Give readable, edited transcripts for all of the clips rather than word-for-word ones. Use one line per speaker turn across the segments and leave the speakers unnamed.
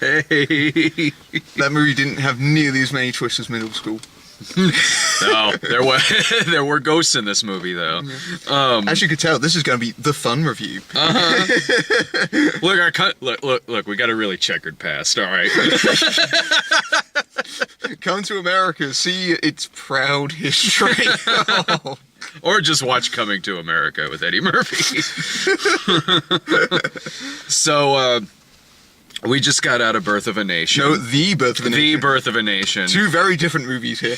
Hey.
That movie didn't have nearly as many twists as Middle School.
No, there were ghosts in this movie though.
As you could tell, this is going to be the fun review.
Look, we got a really checkered past, all right?
Come to America, see its proud history. Oh.
Or just watch Coming to America with Eddie Murphy. So, we just got out of Birth of a Nation.
No, The Birth of a Nation.
The Birth of a Nation.
Two very different movies here.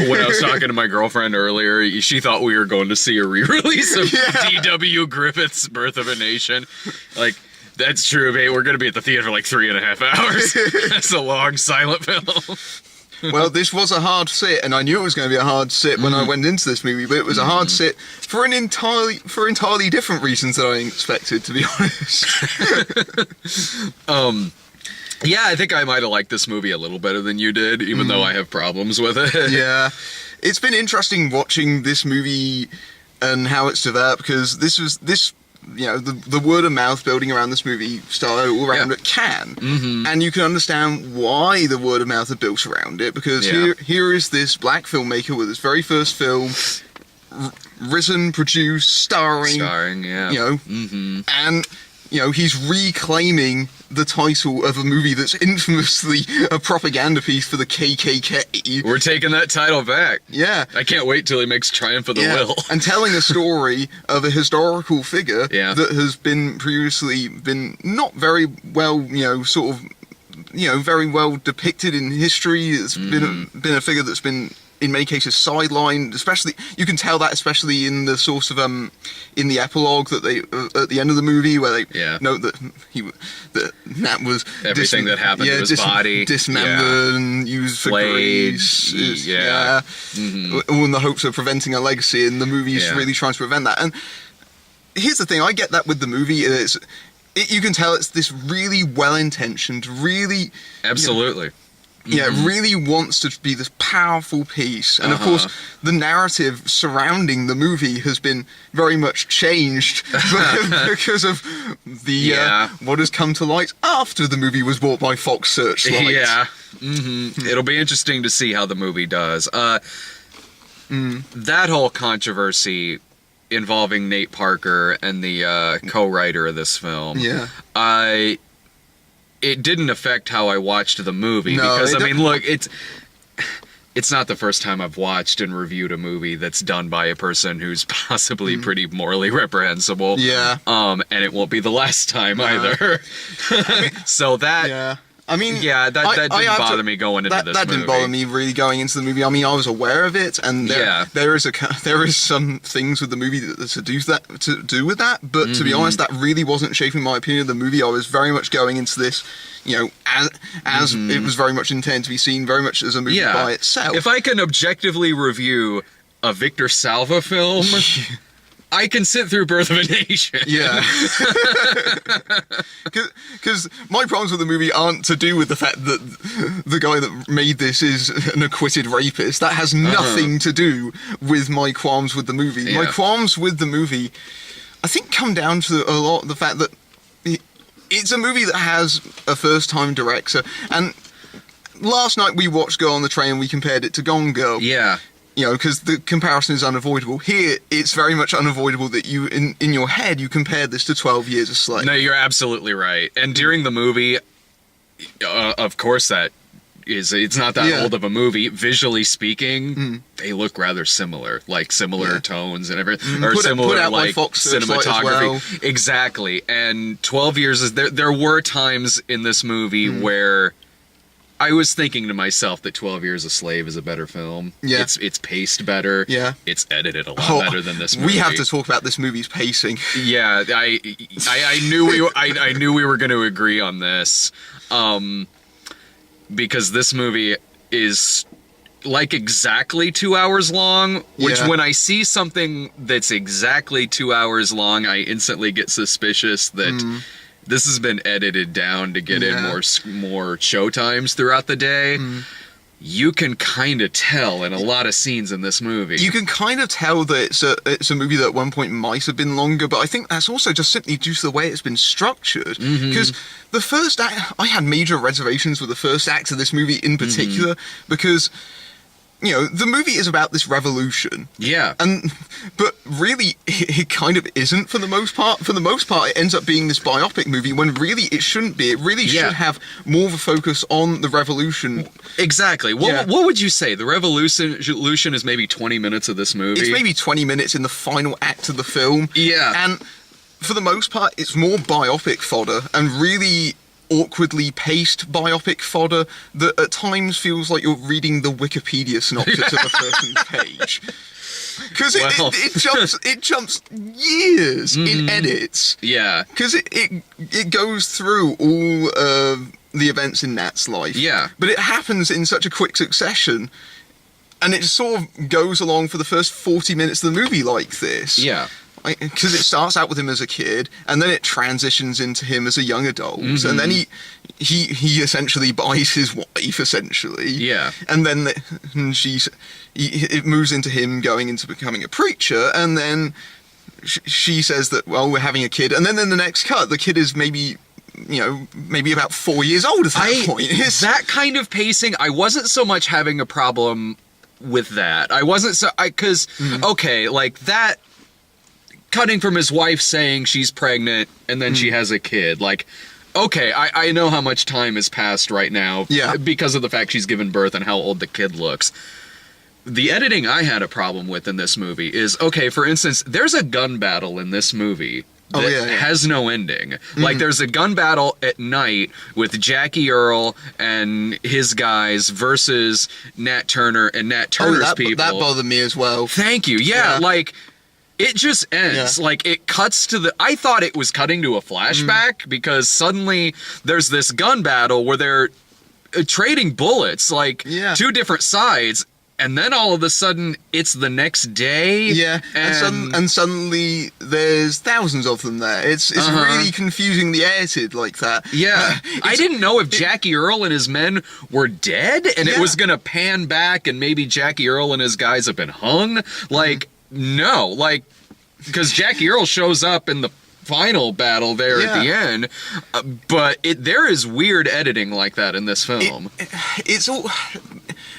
When I was talking to my girlfriend earlier, she thought we were going to see a re-release of D.W. Griffith's Birth of a Nation. Like, that's true, mate. We're going to be at the theater for like 3.5 hours. That's a long, silent film.
Well, this was a hard sit, and I knew it was going to be a hard sit when I went into this movie, but it was a hard sit for entirely different reasons than I expected, to be honest.
Yeah, I think I might have liked this movie a little better than you did, even though I have problems with it.
Yeah. It's been interesting watching this movie and how it's developed, because the word of mouth building around this movie started all around at Cannes, and you can understand why the word of mouth had built around it, because here is this black filmmaker with his very first film, written, produced, starring, and he's reclaiming the title of a movie that's infamously a propaganda piece for the KKK.
We're taking that title back.
Yeah.
I can't wait till he makes Triumph of the Will.
And telling a story of a historical figure that has been previously been not very well, very well depicted in history. It's been a figure that's been, in many cases, sidelined. Especially, you can tell that especially in the source of in the epilogue that they at the end of the movie, where they note that Nat was
everything that happened to his body,
dismembered and used for grease. All in the hopes of preventing a legacy, and the movie's really trying to prevent that. And here's the thing: I get that with the movie. You can tell it's this really well-intentioned, really
absolutely.
It really wants to be this powerful piece. And of course, the narrative surrounding the movie has been very much changed because of the what has come to light after the movie was bought by Fox Searchlight.
Yeah. It'll be interesting to see how the movie does. That whole controversy involving Nate Parker and the co-writer of this film. It didn't affect how I watched the movie, because, I mean, look, it's not the first time I've watched and reviewed a movie that's done by a person who's possibly pretty morally reprehensible. And it won't be the last time either. So that... I mean, that didn't bother me going into this movie. That didn't bother me really going into the movie. I mean, I was aware of it, and there is some things with the movie to do with that. But to be honest, that really wasn't shaping my opinion of the movie. I was very much going into this, as it was very much intended to be seen, very much as a movie by itself. If I can objectively review a Victor Salva film, I can sit through Birth of a Nation.
Because my problems with the movie aren't to do with the fact that the guy that made this is an acquitted rapist. That has nothing to do with my qualms with the movie. My qualms with the movie, I think, come down to a lot of the fact that it's a movie that has a first-time director. And last night we watched Girl on the Train and we compared it to Gone Girl. Because the comparison is unavoidable. Here, it's very much unavoidable that you, in your head, you compared this to 12 Years a Slave.
No, you're absolutely right. And during the movie, of course it's not that old of a movie. Visually speaking, they look rather similar. Like, similar tones and everything. Or similar, like, cinematography. Exactly. And 12 Years is... There were times in this movie where... I was thinking to myself that 12 Years a Slave is a better film. It's paced better. It's edited a lot better than this movie.
We have to talk about this movie's pacing.
I knew we were going to agree on this, because this movie is like exactly 2 hours long. Which when I see something that's exactly 2 hours long, I instantly get suspicious that. This has been edited down to get in more show times throughout the day. you can kind of tell in a lot of scenes in this movie.
You can kind of tell that it's a movie that at one point might have been longer, but I think that's also just simply due to the way it's been structured. Because the first act, I had major reservations with the first act of this movie in particular, because, you know, the movie is about this revolution.
Yeah.
But really, it kind of isn't for the most part. For the most part, it ends up being this biopic movie when really it shouldn't be. It really should have more of a focus on the revolution.
Exactly. What would you say? The revolution is maybe 20 minutes of this movie?
It's maybe 20 minutes in the final act of the film.
Yeah.
And for the most part, it's more biopic fodder and really awkwardly paced biopic fodder that at times feels like you're reading the Wikipedia synopsis of a person's page. Because it jumps years in edits.
Yeah.
Because it goes through all the events in Nat's life.
Yeah.
But it happens in such a quick succession, and it sort of goes along for the first 40 minutes of the movie like this.
Yeah.
Because it starts out with him as a kid, and then it transitions into him as a young adult, and then he essentially buys his wife, essentially.
Yeah.
And then it moves into him going into becoming a preacher, and then she says that, well, we're having a kid, and then in the next cut, the kid is maybe about 4 years old at that point.
That kind of pacing, I wasn't so much having a problem with that. I wasn't because okay, like that. Cutting from his wife saying she's pregnant and then she has a kid. Like, okay, I know how much time has passed right now because of the fact she's given birth and how old the kid looks. The editing I had a problem with in this movie is, okay, for instance, there's a gun battle in this movie that has no ending. Like, there's a gun battle at night with Jackie Earle and his guys versus Nat Turner and Nat Turner's people.
That bothered me as well.
Thank you. Yeah. Like... It just ends. Yeah. Like, it cuts to the... I thought it was cutting to a flashback because suddenly there's this gun battle where they're trading bullets, like, two different sides, and then all of a sudden it's the next day.
Yeah, and suddenly there's thousands of them there. It's really confusingly edited like that.
Yeah. I didn't know if Jackie Earle and his men were dead, and it was gonna pan back, and maybe Jackie Earle and his guys have been hung. Like... No, like, because Jackie Earle shows up in the final battle there at the end, but there is weird editing like that in this film.
It's all...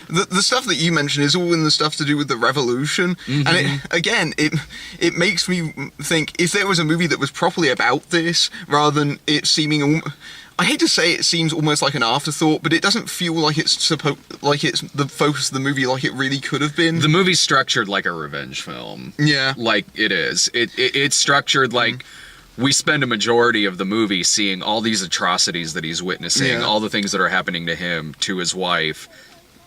The stuff that you mentioned is all in the stuff to do with the revolution, and it makes me think, if there was a movie that was properly about this, rather than it seeming... I hate to say it seems almost like an afterthought, but it doesn't feel like it's the focus of the movie like it really could have been.
The movie's structured like a revenge film.
Yeah.
Like it is. It's structured like we spend a majority of the movie seeing all these atrocities that he's witnessing, all the things that are happening to him, to his wife,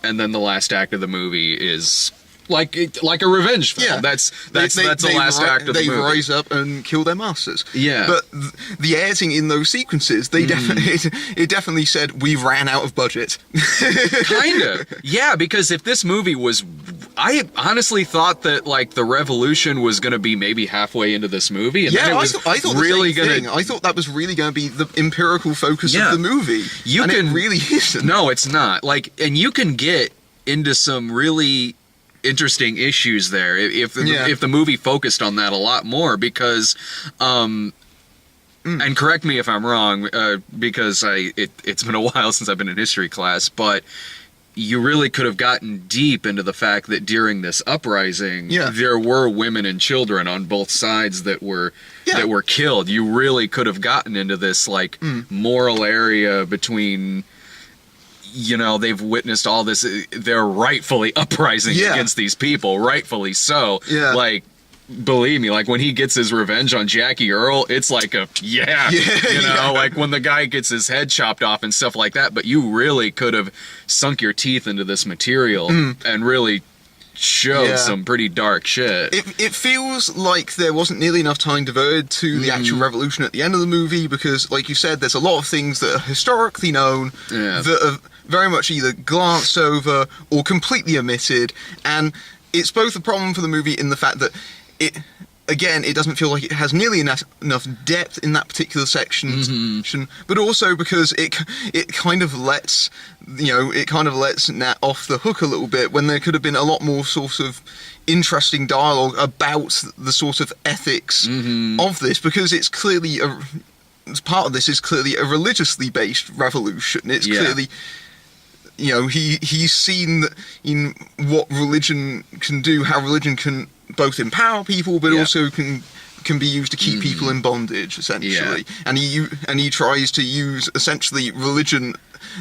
and then the last act of the movie is... Like a revenge film. Yeah. That's the last act of the movie. They rise
up and kill their masters.
Yeah.
But the editing in those sequences, it definitely said, we ran out of budget.
Kind of. Yeah, because if this movie was... I honestly thought that, like, the revolution was going to be maybe halfway into this movie. And then it was
I thought really the same thing. I thought that was really going to be the empirical focus of the movie. It really isn't.
No, it's not. Like, and you can get into some really... interesting issues there if the movie focused on that a lot more, because and correct me if I'm wrong, because it's been a while since I've been in history class, but you really could have gotten deep into the fact that during this uprising there were women and children on both sides that were killed. You really could have gotten into this like moral area between, you know, they've witnessed all this. They're rightfully uprising against these people, rightfully so. Yeah. Like, believe me, like when he gets his revenge on Jackie Earle, it's like you know, like when the guy gets his head chopped off and stuff like that. But you really could have sunk your teeth into this material and really showed some pretty dark shit.
It feels like there wasn't nearly enough time devoted to the actual revolution at the end of the movie, because, like you said, there's a lot of things that are historically known that are very much either glanced over or completely omitted, and it's both a problem for the movie in the fact that again, it doesn't feel like it has nearly enough depth in that particular section, but also because it kind of lets Nat off the hook a little bit when there could have been a lot more sort of interesting dialogue about the sort of ethics of this, because it's clearly part of this is clearly a religiously based revolution. It's clearly, he's seen in what religion can do, how religion can both empower people, but also can be used to keep people in bondage, essentially. And he tries to use essentially religion,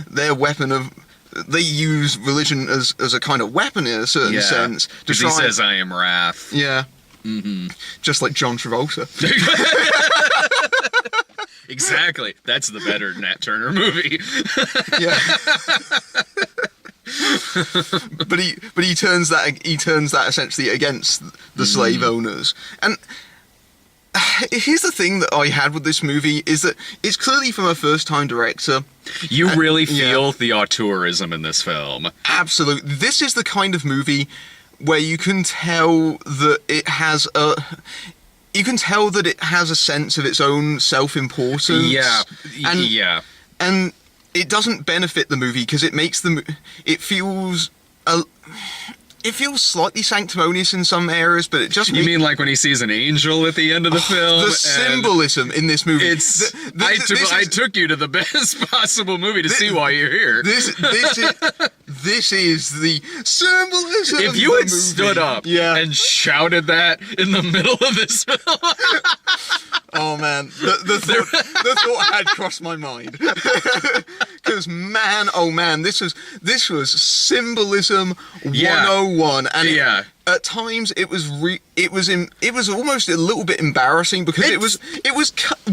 their weapon of. They use religion as a kind of weapon in a certain sense.
Because he says, "I am wrath."
Yeah. Just like John Travolta.
Exactly. That's the better Nat Turner movie.
Yeah. but he turns that essentially against the slave owners. And here's the thing that I had with this movie is that it's clearly from a first-time director.
You really feel the auteurism in this film.
Absolutely. This is the kind of movie where you can tell that it has a sense of its own self-importance.
Yeah.
And it doesn't benefit the movie because it makes it feels slightly sanctimonious in some areas, but it just...
You mean like when he sees an angel at the end of the film?
The symbolism in this movie.
I took you to the best possible movie to see why you're here.
This is the symbolism.
If you had stood up and shouted that in the middle of this film...
Oh man, the thought had crossed my mind. Because this was symbolism 101, and at times it was almost a little bit embarrassing because it was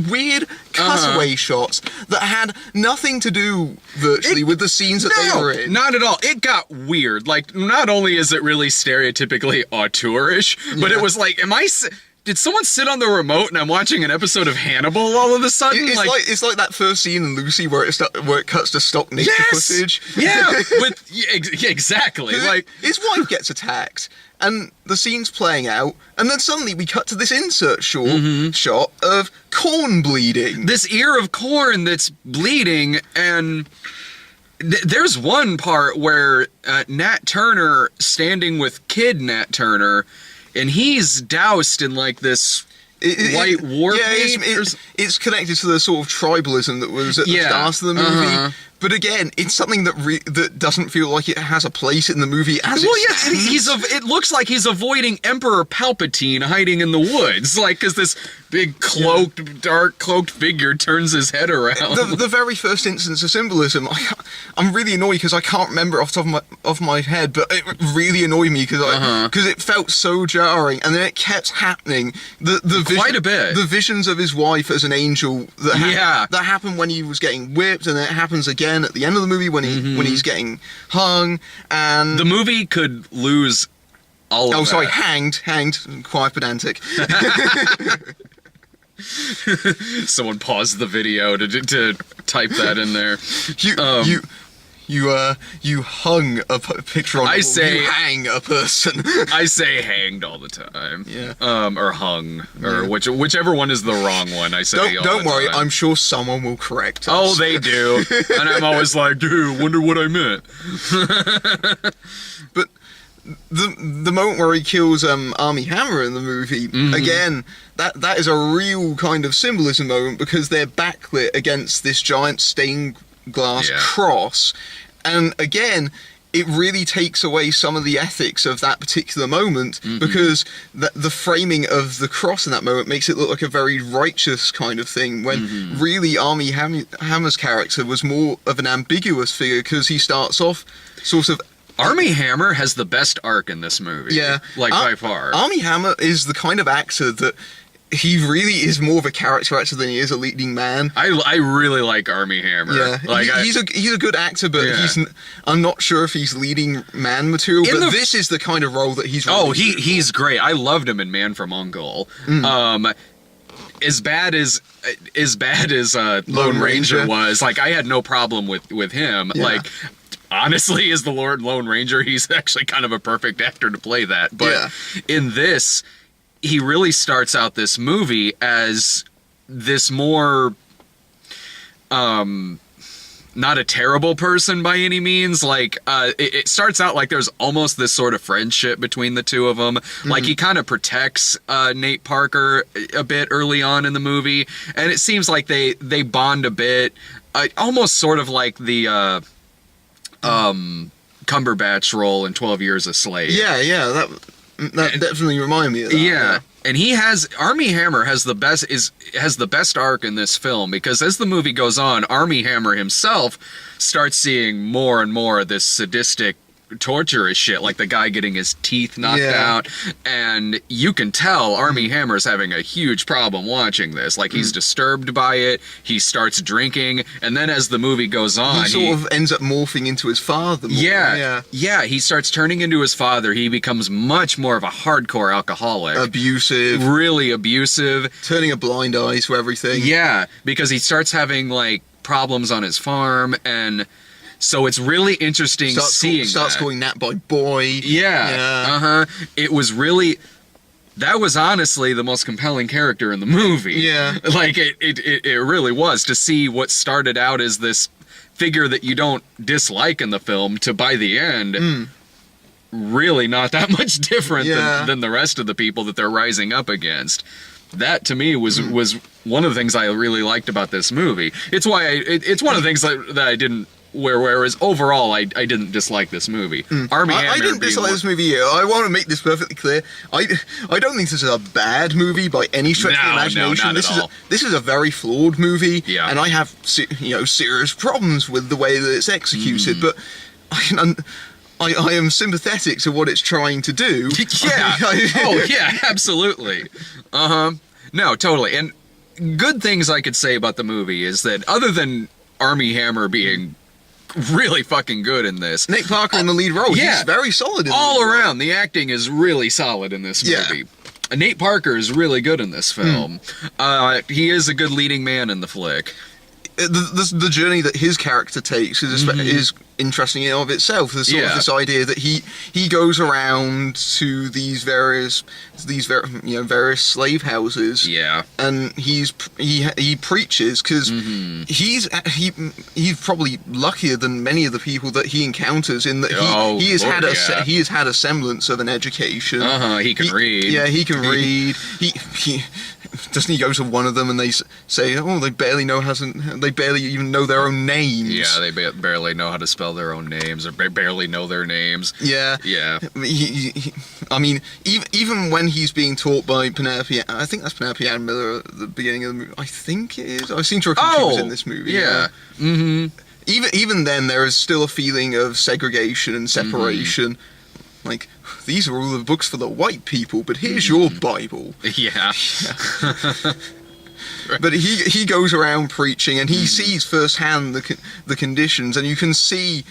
weird cutaway shots that had nothing to do virtually with the scenes that they were in.
Not at all. It got weird. Like, not only is it really stereotypically auteurish, but it was like, did someone sit on the remote and I'm watching an episode of Hannibal all of a sudden?
It's like that first scene in Lucy where it cuts to stock nature footage.
Yeah, exactly. Like
his wife gets attacked and the scene's playing out, and then suddenly we cut to this insert shot of corn bleeding.
This ear of corn that's bleeding, and there's one part where Nat Turner standing with kid Nat Turner, and he's doused in like this white war paint.
It's connected to the sort of tribalism that was at the start of the movie. But again, it's something that doesn't feel like it has a place in the movie as
it looks like he's avoiding Emperor Palpatine hiding in the woods, like because this big dark cloaked figure turns his head around.
The very first instance of symbolism, I'm really annoyed because I can't remember off the top of my head, but it really annoyed me because it felt so jarring, and then it kept happening.
Quite a bit.
The visions of his wife as an angel that happened when he was getting whipped, and then it happens again at the end of the movie when he's getting hung, and
the movie could lose all of that.
Hanged, quite pedantic.
Someone paused the video to type that in there.
You hung a picture on. You hang a person.
I say hanged all the time.
Yeah.
Or hung, or whichever one is the wrong one. I say.
Don't worry. I'm sure someone will correct us.
Oh, they do. And I'm always like, dude, wonder what I meant.
But the moment where he kills Armie Hammer in the movie, again, that is a real kind of symbolism moment because they're backlit against this giant stained glass cross, and again it really takes away some of the ethics of that particular moment because the framing of the cross in that moment makes it look like a very righteous kind of thing when really Armie Hammer's character was more of an ambiguous figure because he starts off sort of...
Armie Hammer has the best arc in this movie. Yeah. By far.
Armie Hammer is the kind of actor that he really is more of a character actor than he is a leading man.
I really like Armie Hammer.
Yeah, he's a good actor, but I'm not sure if he's leading man material. But this is the kind of role that he's.
He's great. I loved him in Man from U.N.C.L.E. As bad as Lone Ranger was, like I had no problem with him. Yeah. Like honestly, as the Lone Ranger, he's actually kind of a perfect actor to play that. But in this, he really starts out this movie as this more not a terrible person by any means. Like, it starts out like there's almost this sort of friendship between the two of them. Like, he kind of protects Nate Parker a bit early on in the movie, and it seems like they bond a bit, almost sort of like the Cumberbatch role in 12 Years a Slave.
Yeah, that definitely reminded me of that.
Yeah. And Armie Hammer has the best arc in this film, because as the movie goes on, Armie Hammer himself starts seeing more and more of this sadistic, torturous shit, like the guy getting his teeth knocked out, and you can tell Armie Hammer's having a huge problem watching this. Like, he's disturbed by it, he starts drinking, and then as the movie goes on,
he sort of ends up morphing into his father more.
Yeah, he starts turning into his father. He becomes much more of a hardcore alcoholic.
Abusive.
Really abusive.
Turning a blind eye to everything.
Yeah, because he starts having, like, problems on his farm, and so it's really interesting starts
calling Nat by boy.
Yeah. It was really... That was honestly the most compelling character in the movie.
Yeah.
Like, it really was, to see what started out as this figure that you don't dislike in the film to, by the end, really not that much different than the rest of the people that they're rising up against. That, to me, was one of the things I really liked about this movie. It's why it's one of the things that I didn't... Whereas overall, I didn't dislike this movie. Armie Hammer
I didn't dislike this movie either. I want to make this perfectly clear. I don't think this is a bad movie by any stretch of the imagination.
No, not at all.
This is a very flawed movie,
yeah.
And I have serious problems with the way that it's executed. But I am sympathetic to what it's trying to do.
Yeah. Oh yeah, absolutely. No, totally. And good things I could say about the movie is that other than Armie Hammer being really fucking good in this,
Nate Parker in the lead role, he's very solid in
all around. The acting is really solid in this movie. Nate Parker is really good in this film. He is a good leading man in the flick.
The journey that his character takes is interesting in and of itself. There's sort of this idea that he goes around to these various slave houses. Yeah. And he preaches, because he's probably luckier than many of the people that he encounters, in that he has had a semblance of an education.
He can read.
Yeah, he can read. He doesn't he go to one of them and they say, oh, they barely even know their own names.
Yeah, they barely know how to spell their own names, or barely know their names.
Yeah.
Yeah.
I mean, even when he's being taught by Penelope, I think that's Penelope Ann Miller at the beginning of the movie. I think it is. I seem to recall she was in this movie.
Yeah.
Even then, there is still a feeling of segregation and separation. Like, these are all the books for the white people, but here's your Bible.
Yeah.
But he goes around preaching, and he sees firsthand the conditions, and you can see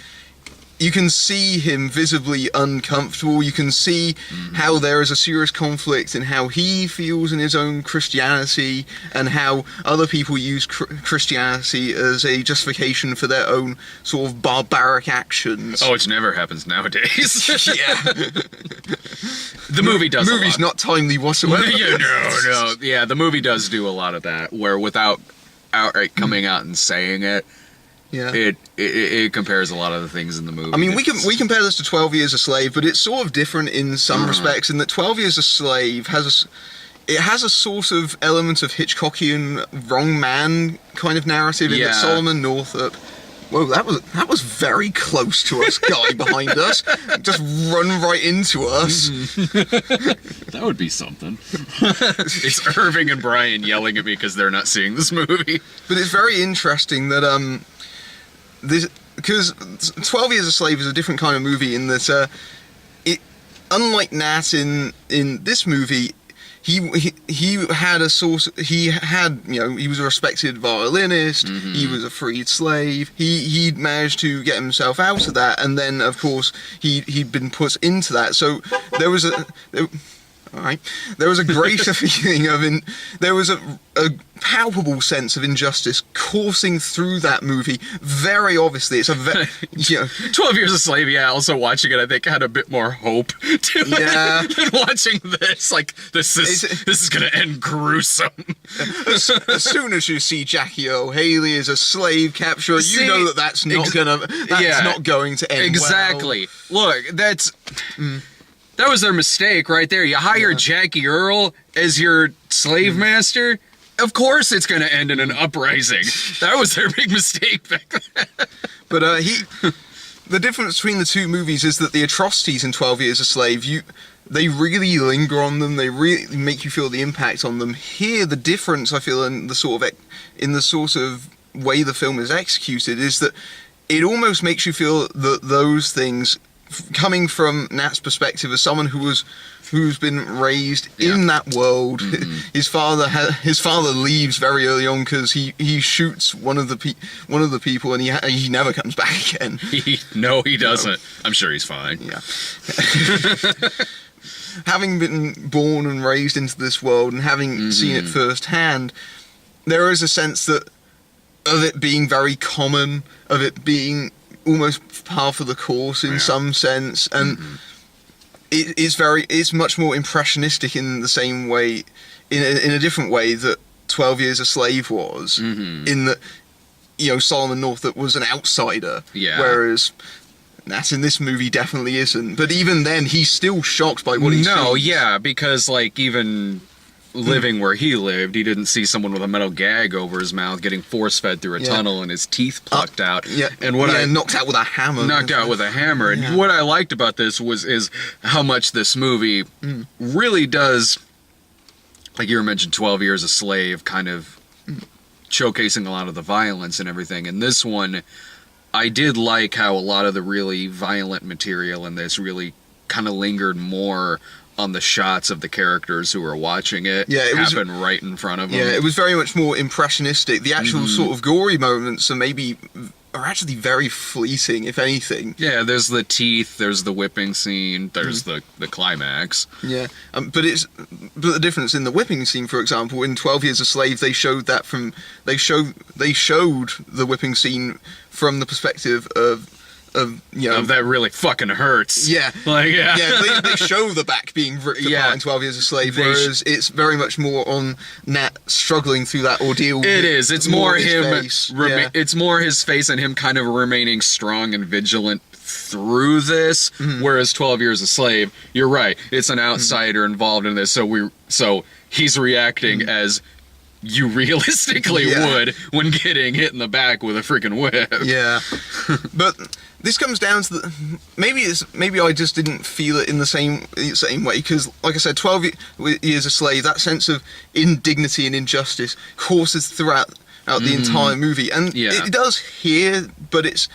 him visibly uncomfortable. You can see how there is a serious conflict in how he feels in his own Christianity, and how other people use Christianity as a justification for their own sort of barbaric actions.
Oh, it never happens nowadays.
Yeah.
The movie does.
The movie's not timely whatsoever.
No. Yeah, the movie does do a lot of that, where without outright coming out and saying it, it compares a lot of the things in the movie.
I mean, we compare this to 12 Years a Slave, but it's sort of different in some respects, in that 12 Years a Slave has a sort of element of Hitchcockian wrong man kind of narrative, in that Solomon Northup... Whoa, that was very close to us, guy behind us. Just run right into us.
That would be something. It's Irving and Brian yelling at me because they're not seeing this movie. But
it's very interesting that because 12 Years a Slave is a different kind of movie in that unlike Nat in this movie, he had he was a respected violinist, he was a freed slave, he'd managed to get himself out of that, and then of course he'd been put into that, so there was All right. There was a greater feeling of there was a palpable sense of injustice coursing through that movie. Very obviously, it's a
12 Years a Slave. Yeah, also watching it, I think had a bit more hope to it than watching this. Like this is gonna end gruesome.
As soon as you see Jackie O'Haley as a slave capturer, you know that's not going to end
exactly. Well. Look, that was their mistake right there. You hire Jackie Earle as your slave master. Of course it's going to end in an uprising. That was their big mistake back then.
But the difference between the two movies is that the atrocities in 12 Years a Slave, they really linger on them. They really make you feel the impact on them. Here, the difference I feel in the sort of way the film is executed is that it almost makes you feel that those things, coming from Nat's perspective as someone who's been raised in that world, his father leaves very early on because he shoots one of the people and he never comes back again.
No, he doesn't. I'm sure he's fine.
Yeah. Having been born and raised into this world and having seen it firsthand, there is a sense of it being very common, of it being almost par for the course in some sense, and it's much more impressionistic in the same way, in a different way that 12 Years a Slave was, in that Solomon Northup was an outsider, whereas Nat in this movie definitely isn't. But even then, he's still shocked by what he sees.
Because even living where he lived, he didn't see someone with a metal gag over his mouth getting force-fed through a tunnel and his teeth plucked out.
And knocked out with a hammer.
And what I liked about this is how much this movie really does, like you mentioned, 12 Years a Slave, kind of showcasing a lot of the violence and everything. And this one, I did like how a lot of the really violent material in this really kind of lingered more on the shots of the characters who were watching it happen right in front of them.
Yeah, it was very much more impressionistic. The actual sort of gory moments are actually very fleeting, if anything.
Yeah, there's the teeth, there's the whipping scene, there's the climax.
Yeah, but the difference in the whipping scene, for example, in 12 Years a Slave, they showed the whipping scene from the perspective of
that really fucking hurts.
Yeah. They show the back being ripped apart in 12 Years a Slave, whereas it's very much more on Nat struggling through that ordeal.
It is. It's more him. It's more his face and him kind of remaining strong and vigilant through this. Whereas 12 Years a Slave, you're right. It's an outsider involved in this, so he's reacting as you realistically would when getting hit in the back with a freaking whip.
Yeah. But this comes down to maybe I just didn't feel it in the same way, because like I said, 12 Years a Slave, that sense of indignity and injustice courses throughout the entire movie, and it does here, but it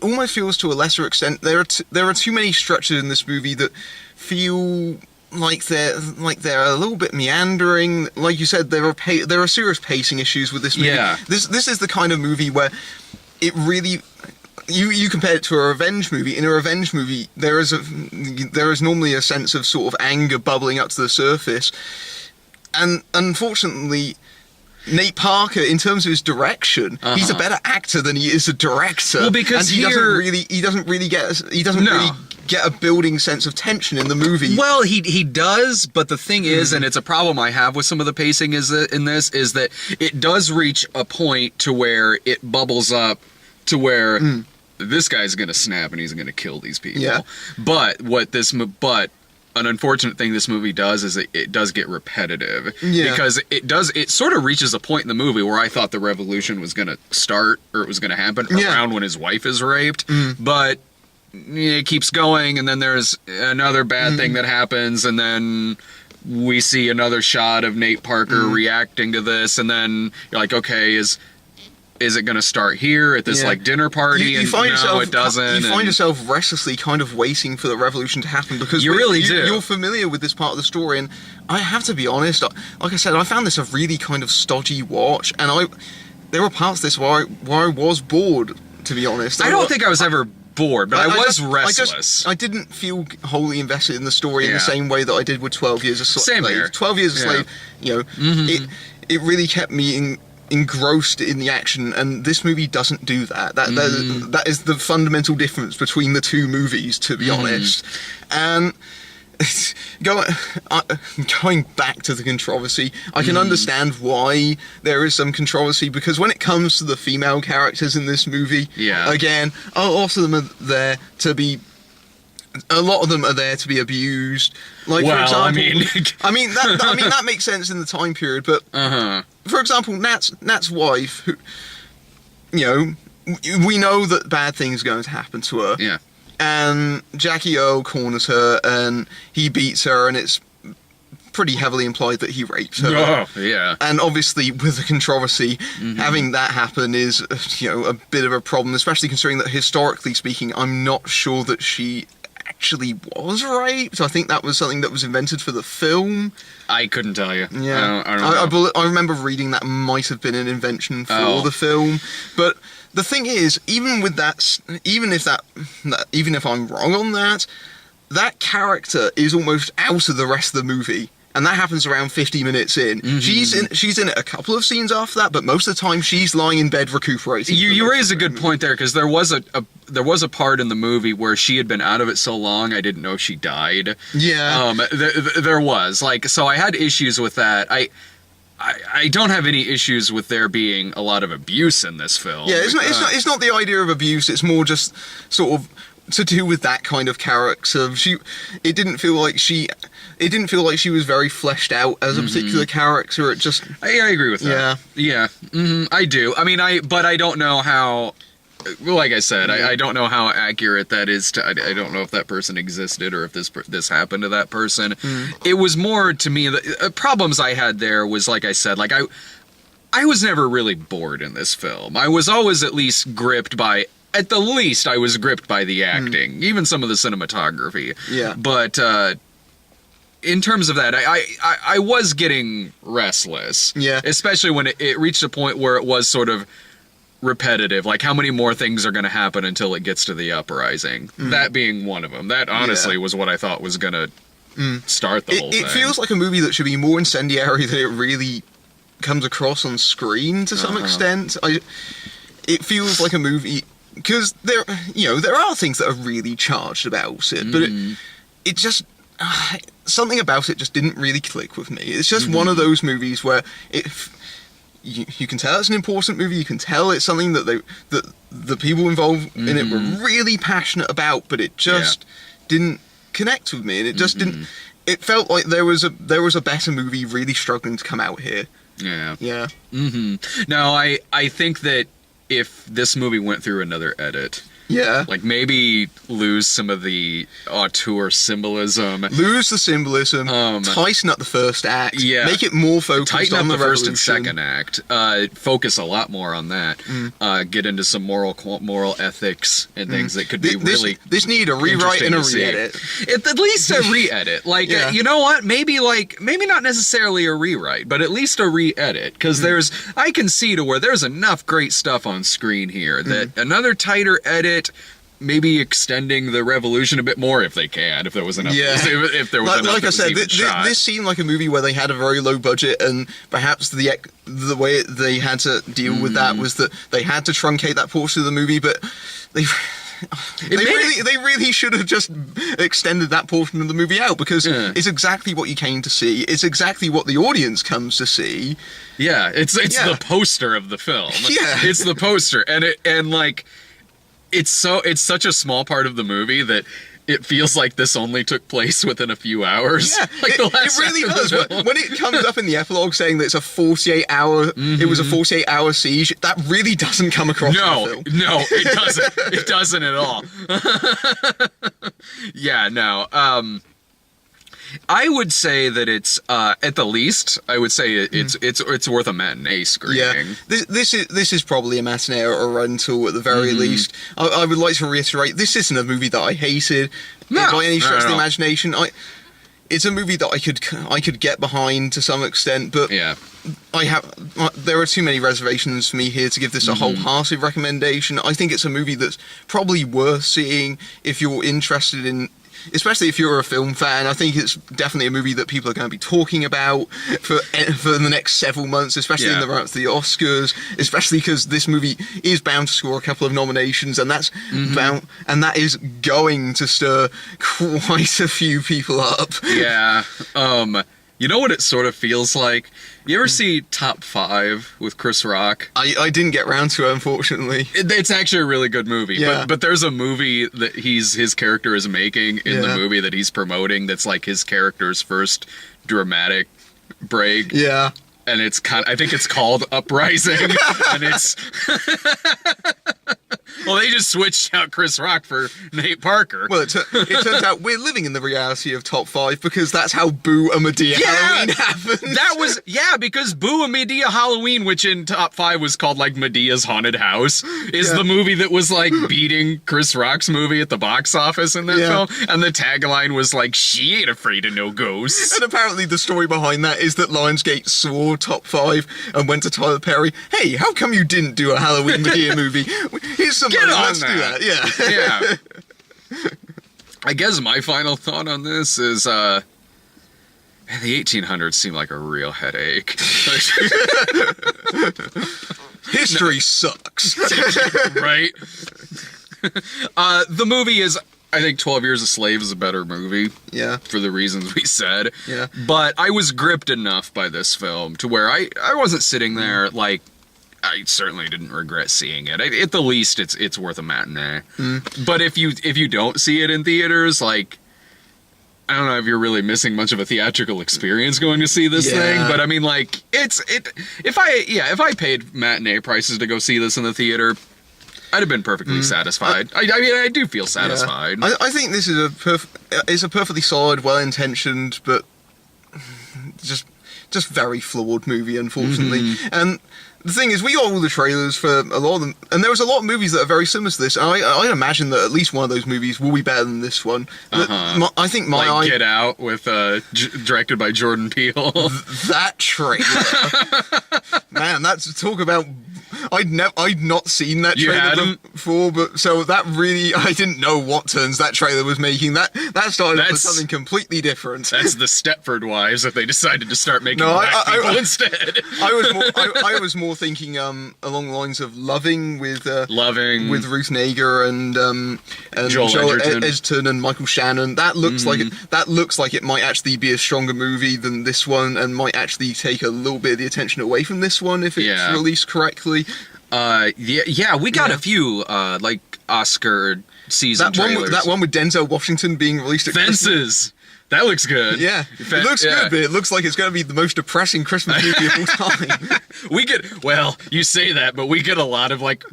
almost feels to a lesser extent. There are too many structures in this movie that feel like they're a little bit meandering. Like you said, there are serious pacing issues with this movie.
Yeah.
This is the kind of movie where it really, you compare it to a revenge movie. In a revenge movie, there is normally a sense of sort of anger bubbling up to the surface, and unfortunately, Nate Parker, in terms of his direction, he's a better actor than he is a director.
Well, because
he doesn't really get a building sense of tension in the movie.
Well, he does, but the thing is, and it's a problem I have with some of the pacing is that it does reach a point to where it bubbles up to where this guy's going to snap and he's going to kill these people.
Yeah.
But an unfortunate thing this movie does is it does get repetitive.
Yeah.
Because it sort of reaches a point in the movie where I thought the revolution was going to start, or it was going to happen around when his wife is raped. But it keeps going, and then there's another bad thing that happens, and then we see another shot of Nate Parker reacting to this, and then you're like, okay, is it going to start here at this dinner party? It doesn't.
You find yourself restlessly kind of waiting for the revolution to happen, because
you really do.
You're familiar with this part of the story, and I have to be honest, like I said, I found this a really kind of stodgy watch, and there were parts of this where I was bored, to be honest.
I don't think I was ever bored, but I was restless.
I didn't feel wholly invested in the story in the same way that I did with 12 Years a Slave.
Same here.
12 Years a Slave, you know, it really kept me engrossed in the action, and this movie doesn't do that. That is the fundamental difference between the two movies, to be honest. And going back to the controversy, I can understand why there is some controversy, because when it comes to the female characters in this movie, again, a lot of them are there to be abused. Like, for example, I mean that makes sense in the time period. But for example, Nat's wife, who, you know, we know that bad things are going to happen to her.
Yeah.
And Jackie Earle corners her, and he beats her, and it's pretty heavily implied that he rapes her.
Oh, yeah.
And obviously, with the controversy, having that happen is, you know, a bit of a problem, especially considering that, historically speaking, I'm not sure that she actually was raped. I think that was something that was invented for the film.
I couldn't tell you.
Yeah.
I don't know.
I remember reading that might have been an invention for the film. But the thing is, even with that, even if I'm wrong on that, that character is almost out of the rest of the movie. And that happens around 50 minutes in. She's in it a couple of scenes after that, but most of the time she's lying in bed recuperating.
You raise a good point there, because there was a part in the movie where she had been out of it so long I didn't know she died.
Yeah.
There was, like, so I had issues with that. I don't have any issues with there being a lot of abuse in this film.
Yeah, it's not the idea of abuse. It's more just sort of to do with that kind of character. It didn't feel like she was very fleshed out as a particular character. It just...
I agree with that. Yeah. I do. I mean, but I don't know how... Like I said, I don't know how accurate that is. I don't know if that person existed or if this happened to that person. It was more, to me, the problems I had there was, like I said, like I was never really bored in this film. I was always at the least, I was gripped by the acting, even some of the cinematography.
Yeah.
But in terms of that, I was getting restless.
Yeah.
Especially when it reached a point where it was sort of repetitive. Like, how many more things are going to happen until it gets to the uprising? That being one of them. That honestly was what I thought was going to start the whole thing.
It feels like a movie that should be more incendiary than it really comes across on screen to some extent. It feels like a movie... Because there are things that are really charged about it, but it just something about it just didn't really click with me. It's just one of those movies where you can tell it's an important movie. You can tell it's something that the people involved in it were really passionate about, but it just didn't connect with me, and it just didn't. It felt like there was a better movie really struggling to come out here.
Yeah.
Yeah.
No, I think that if this movie went through another edit, like maybe lose some of the auteur symbolism,
lose the symbolism, tighten up the first act, make it more focused on the
first and second act, focus a lot more on that, get into some moral ethics and things that could be
this need a rewrite and a re-edit.
At least a re-edit. Like, you know what? Maybe not necessarily a rewrite, but at least a re-edit, because I can see to where there's enough great stuff on screen here that another tighter edit, maybe extending the revolution a bit more if they can, if there was enough. If there was enough.
Like I said, this seemed like a movie where they had a very low budget, and perhaps the way they had to deal with that was that they had to truncate that portion of the movie, but they really should have just extended that portion of the movie out, because it's exactly what you came to see. It's exactly what the audience comes to see.
Yeah, it's the poster of the film.
Yeah,
it's the poster, and like. It's such a small part of the movie that it feels like this only took place within a few hours.
Yeah,
like
it really does. When it comes up in the epilogue saying that it's a 48-hour, it was a 48-hour siege, that really doesn't come across in the film.
No, it doesn't. It doesn't at all. Yeah, no. I would say that it's at the least. I would say it's worth a matinee screening.
Yeah, this is probably a matinee or a rental at the very least. I would like to reiterate, this isn't a movie that I hated by any stretch of the imagination. it's a movie that I could get behind to some extent, but
Yeah.
there are too many reservations for me here to give this a wholehearted recommendation. I think it's a movie that's probably worth seeing if you're interested in, especially if you're a film fan. I think it's definitely a movie that people are going to be talking about for the next several months, especially in the run up to the Oscars, especially because this movie is bound to score a couple of nominations, and that's that is going to stir quite a few people up.
Yeah. You know what it sort of feels like? You ever see Top 5 with Chris Rock?
I didn't get round to it, unfortunately.
It's actually a really good movie.
Yeah.
But there's a movie that his character is making in the movie that he's promoting that's like his character's first dramatic break.
Yeah.
And it's I think it's called Uprising. And it's... Well, they just switched out Chris Rock for Nate Parker.
Well, it turns out we're living in the reality of Top 5 because that's how Boo a Medea Halloween happened.
That was, because Boo a Medea Halloween, which in Top 5 was called, like, Medea's Haunted House, is the movie that was, like, beating Chris Rock's movie at the box office in that film. And the tagline was, like, she ain't afraid of no ghosts.
And apparently the story behind that is that Lionsgate saw Top 5 and went to Tyler Perry, hey, how come you didn't do a Halloween Medea movie? Here's some money, let's do that.
Yeah. I guess my final thought on this is, man, the 1800s seem like a real headache.
History sucks.
Right? The movie is, I think 12 Years a Slave is a better movie.
Yeah.
For the reasons we said.
Yeah.
But I was gripped enough by this film to where I wasn't sitting there like, I certainly didn't regret seeing it. At the least, it's worth a matinee. But if you don't see it in theaters, like, I don't know if you're really missing much of a theatrical experience going to see this thing. But I mean, like, if I paid matinee prices to go see this in the theater, I'd have been perfectly satisfied. I mean, I do feel satisfied.
Yeah. I think this is a perfectly solid, well-intentioned, but just very flawed movie, unfortunately. And the thing is, we got all the trailers for a lot of them, and there was a lot of movies that are very similar to this. And I imagine that at least one of those movies will be better than this one. I think
Get Out with directed by Jordan Peele.
That trailer, man, that's talk about. I'd not seen that trailer before, but so that really, I didn't know what turns that trailer was making. That started off with something completely different.
That's the Stepford Wives that they decided to start making black people instead.
I was more thinking along the lines of Loving with Ruth Negga and Joel Edgerton and Michael Shannon. That looks like it might actually be a stronger movie than this one, and might actually take a little bit of the attention away from this one if it's released correctly.
We got a few like Oscar season trailers.
That one with Denzel Washington being released at
Fences.
Christmas.
That looks good.
Yeah, it looks good, but it looks like it's going to be the most depressing Christmas movie of all time.
You say that, but we get a lot of like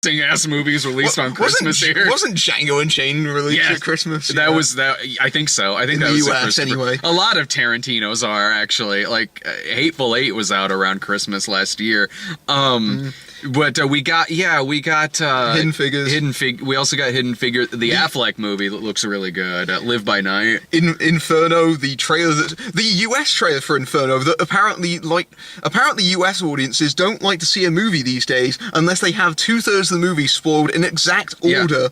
ass movies released on Christmas here.
Wasn't Django Unchained released at Christmas?
That was that. I think so. I think
in
that
the
was
US anyway.
A lot of Tarantino's are actually like Hateful Eight was out around Christmas last year. But we got
Hidden Figures.
We also got Hidden Figure, the Affleck movie that looks really good. Live by Night.
Inferno, the US trailer for Inferno that apparently US audiences don't like to see a movie these days unless they have 2/3 of the movie spoiled in exact order.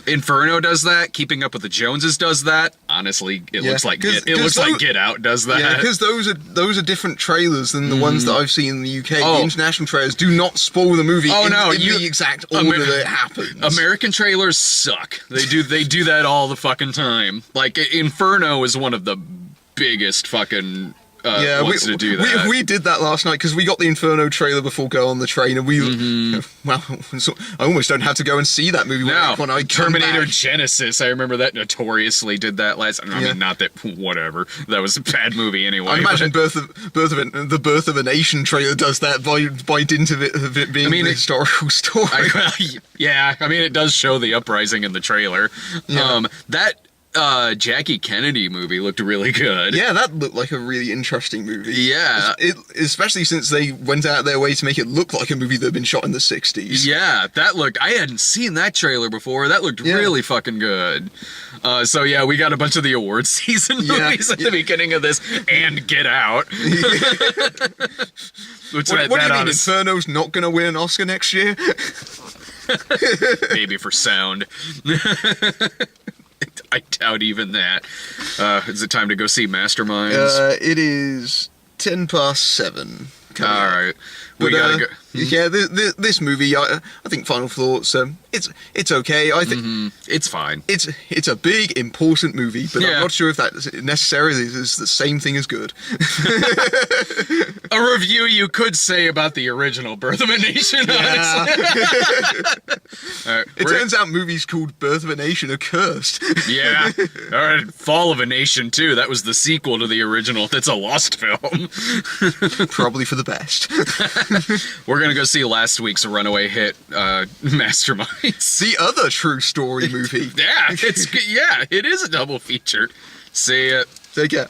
Inferno does that. Keeping Up with the Joneses does that. Honestly, it looks like Get Out does that.
Yeah, because those are different trailers than the ones that I've seen in the UK. The international trailers do not spoil the movie in the exact order that it happens.
American trailers suck. They do that all the fucking time. Like Inferno is one of the biggest fucking wants to do that.
We did that last night because we got the Inferno trailer before Go on the Train, and I almost don't have to go and see that movie when I
Terminator Genesis. I remember that notoriously did that last. I mean, not that whatever. That was a bad movie anyway.
I imagine the Birth of a Nation trailer does that by dint of it being a historical story.
I mean, it does show the uprising in the trailer. Jackie Kennedy movie looked really good.
Yeah, that looked like a really interesting movie.
Yeah.
Especially since they went out their way to make it look like a movie that had been shot in the 60s.
Yeah, I hadn't seen that trailer before. That looked really fucking good. So yeah, we got a bunch of the awards season movies at the beginning of this, and Get Out.
What do you mean, Inferno's not going to win an Oscar next year?
Maybe for sound. I doubt even that. Is it time to go see Masterminds?
It is 7:10.
All right. We gotta go.
Yeah, this movie, I think final thoughts, it's okay. I think
it's fine.
It's a big, important movie, but I'm not sure if that necessarily is the same thing as good.
A review you could say about the original Birth of a Nation, honestly.
It turns out movies called Birth of a Nation are cursed.
Yeah. All right, Fall of a Nation, too. That was the sequel to the original. That's a lost film.
Probably for the best.
We're gonna go see last week's runaway hit, Masterminds.
The other true story movie.
Yeah, it is a double feature. See ya.
Take care.